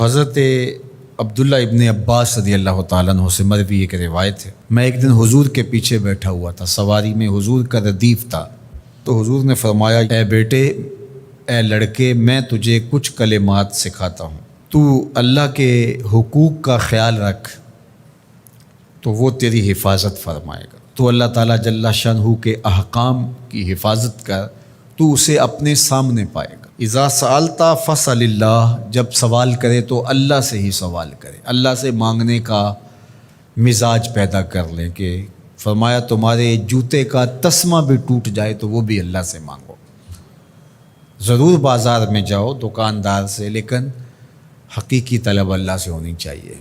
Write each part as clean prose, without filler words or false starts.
حضرت عبداللہ ابن عباس رضی اللہ تعالیٰ عنہ سے مروی ایک روایت ہے، میں ایک دن حضور کے پیچھے بیٹھا ہوا تھا، سواری میں حضور کا ردیف تھا، تو حضور نے فرمایا، اے بیٹے، اے لڑکے، میں تجھے کچھ کلمات سکھاتا ہوں، تو اللہ کے حقوق کا خیال رکھ تو وہ تیری حفاظت فرمائے گا۔ تو اللہ تعالیٰ جل شانہ کے احکام کی حفاظت کر، تو اسے اپنے سامنے پائے گا۔ اذا سألت فاسأل اللہ، جب سوال کرے تو اللہ سے ہی سوال کرے، اللہ سے مانگنے کا مزاج پیدا کر لیں کہ فرمایا تمہارے جوتے کا تسمہ بھی ٹوٹ جائے تو وہ بھی اللہ سے مانگو۔ ضرور بازار میں جاؤ دکاندار سے، لیکن حقیقی طلب اللہ سے ہونی چاہیے۔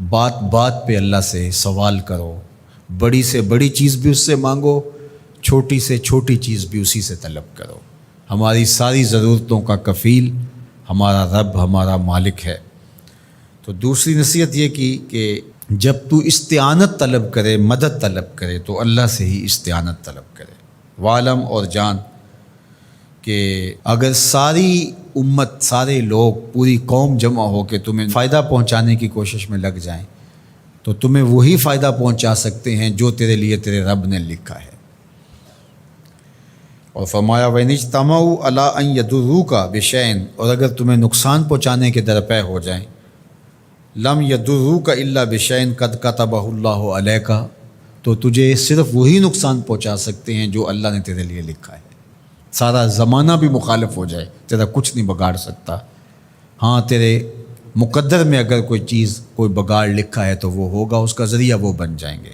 بات بات پہ اللہ سے سوال کرو، بڑی سے بڑی چیز بھی اس سے مانگو، چھوٹی سے چھوٹی چیز بھی اسی سے طلب کرو۔ ہماری ساری ضرورتوں کا کفیل ہمارا رب، ہمارا مالک ہے۔ تو دوسری نصیحت یہ کی کہ جب تو استعانت طلب کرے، مدد طلب کرے، تو اللہ سے ہی استعانت طلب کرے۔ وعلم، اور جان کہ اگر ساری امت، سارے لوگ، پوری قوم جمع ہو کے تمہیں فائدہ پہنچانے کی کوشش میں لگ جائیں تو تمہیں وہی فائدہ پہنچا سکتے ہیں جو تیرے لیے تیرے رب نے لکھا ہے۔ اور فرمایا وَإِنِ اجْتَمَعُوا عَلَىٰ أَن يَضُرُّوكَ بِشَيْءٍ، اور اگر تمہیں نقصان پہنچانے کے درپے ہو جائیں، لَمْ يَضُرُّوكَ إِلَّا بِشَيْءٍ قَدْ كَتَبَهُ اللَّهُ عَلَيْكَ، تو تجھے صرف وہی نقصان پہنچا سکتے ہیں جو اللہ نے تیرے لیے لکھا ہے۔ سارا زمانہ بھی مخالف ہو جائے، تیرا کچھ نہیں بگاڑ سکتا۔ ہاں، تیرے مقدر میں اگر کوئی چیز، کوئی بگاڑ لکھا ہے تو وہ ہوگا، اس کا ذریعہ وہ بن جائیں گے۔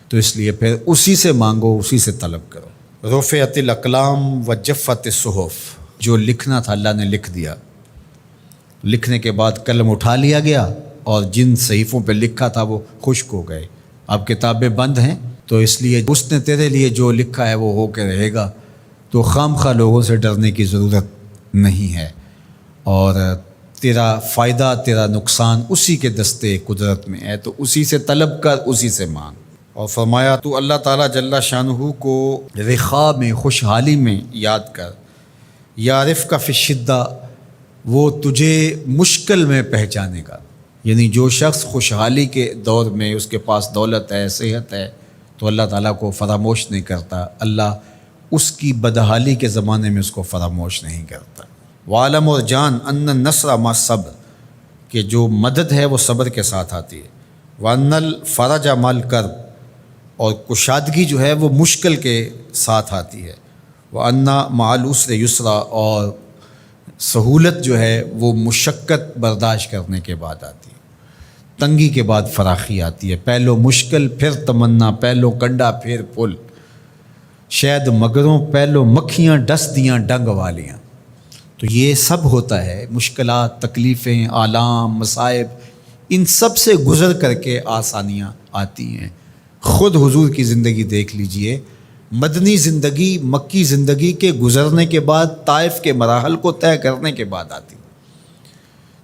تو اس لیے پھر اسی سے مانگو، اسی سے طلب کرو۔ رفعت الاقلام وجفت الصحف، جو لکھنا تھا اللہ نے لکھ دیا، لکھنے کے بعد قلم اٹھا لیا گیا اور جن صحیفوں پہ لکھا تھا وہ خشک ہو گئے۔ اب کتابیں بند ہیں، تو اس لیے اس نے تیرے لیے جو لکھا ہے وہ ہو کے رہے گا، تو خام خواہ لوگوں سے ڈرنے کی ضرورت نہیں ہے، اور تیرا فائدہ، تیرا نقصان اسی کے دستے قدرت میں ہے، تو اسی سے طلب کر، اسی سے مانگ۔ اور فرمایا تو اللہ تعالیٰ جل شانہ کو رخاء میں، خوشحالی میں یاد کر، یعرف کا فی الشدہ، وہ تجھے مشکل میں پہچانے گا۔ یعنی جو شخص خوشحالی کے دور میں اس کے پاس دولت ہے، صحت ہے، تو اللہ تعالیٰ کو فراموش نہیں کرتا، اللہ اس کی بدحالی کے زمانے میں اس کو فراموش نہیں کرتا۔ وعلم، اور جان، ان النصر مع الصبر، کہ جو مدد ہے وہ صبر کے ساتھ آتی ہے۔ وان الفرج مع الکرب، اور کشادگی جو ہے وہ مشکل کے ساتھ آتی ہے۔ وان مع العسر یسرا، اور سہولت جو ہے وہ مشقت برداشت کرنے کے بعد آتی ہے، تنگی کے بعد فراخی آتی ہے۔ پہلو مشکل، پھر تمنا، پہلو کنڈا پھر پل، شاید مگروں پہلو مکھیاں ڈس دیاں ڈنگ والیاں۔ تو یہ سب ہوتا ہے، مشکلات، تکلیفیں، آلام، مصائب، ان سب سے گزر کر کے آسانیاں آتی ہیں۔ خود حضور کی زندگی دیکھ لیجئے، مدنی زندگی مکی زندگی کے گزرنے کے بعد، طائف کے مراحل کو طے کرنے کے بعد آتی۔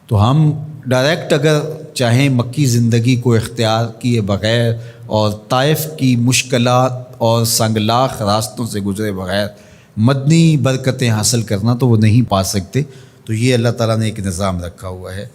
تو ہم ڈائریکٹ اگر چاہیں مکی زندگی کو اختیار کیے بغیر اور طائف کی مشکلات اور سنگلاخ راستوں سے گزرے بغیر مدنی برکتیں حاصل کرنا، تو وہ نہیں پا سکتے۔ تو یہ اللہ تعالیٰ نے ایک نظام رکھا ہوا ہے۔